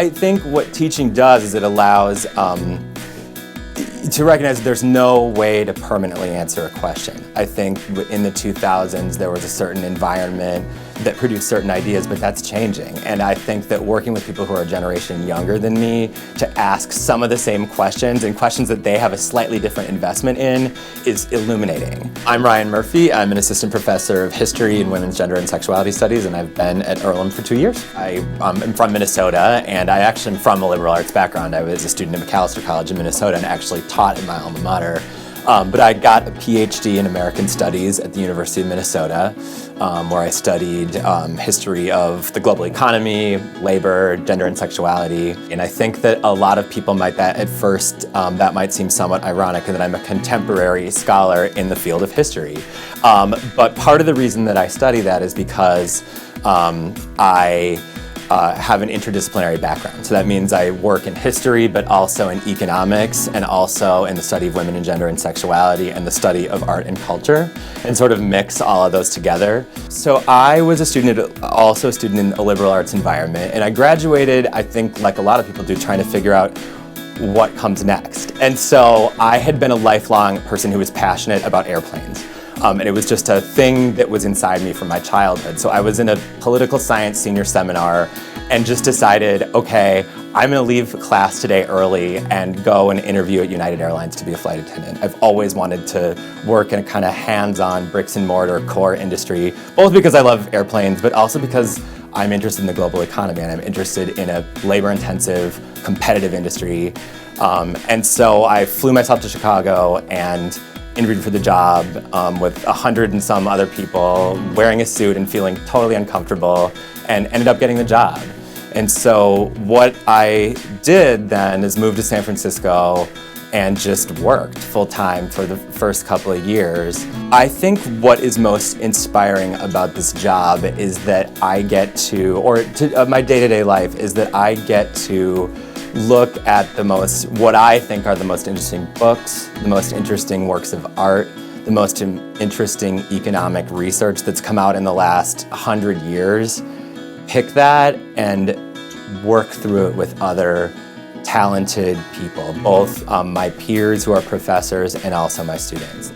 I think what teaching does is it allows to recognize there's no way to permanently answer a question. I think in the 2000s there was a certain environment that produced certain ideas, but that's changing. And I think that working with people who are a generation younger than me to ask some of the same questions and questions that they have a slightly different investment in is illuminating. I'm Ryan Murphy. I'm an assistant professor of history and women's gender and sexuality studies, and I've been at Earlham for 2 years. I am from Minnesota, and I actually am from a liberal arts background. I was a student at Macalester College in Minnesota and actually taught in my alma mater. But I got a PhD in American Studies at the University of Minnesota, where I studied history of the global economy, labor, gender and sexuality. And I think that a lot of people might, at first, that might seem somewhat ironic in that I'm a contemporary scholar in the field of history. But part of the reason that I study that is because I have an interdisciplinary background. So that means I work in history, but also in economics, and also in the study of women and gender and sexuality, and the study of art and culture, and sort of mix all of those together. So I was also a student in a liberal arts environment, and I graduated, I think like a lot of people do, trying to figure out what comes next. And so I had been a lifelong person who was passionate about airplanes. And it was just a thing that was inside me from my childhood. So I was in a political science senior seminar and just decided, okay, I'm gonna leave class today early and go and interview at United Airlines to be a flight attendant. I've always wanted to work in a kind of hands-on bricks and mortar core industry, both because I love airplanes, but also because I'm interested in the global economy and I'm interested in a labor-intensive, competitive industry. And so I flew myself to Chicago and interviewed for the job with 100 and some other people, wearing a suit and feeling totally uncomfortable, and ended up getting the job. And so what I did then is move to San Francisco and just worked full-time for the first couple of years. I think what is most inspiring about this job is that I get my day-to-day life is that I get to look at what I think are the most interesting books, the most interesting works of art, the most interesting economic research that's come out in the last 100 years, pick that and work through it with other talented people, both my peers who are professors and also my students.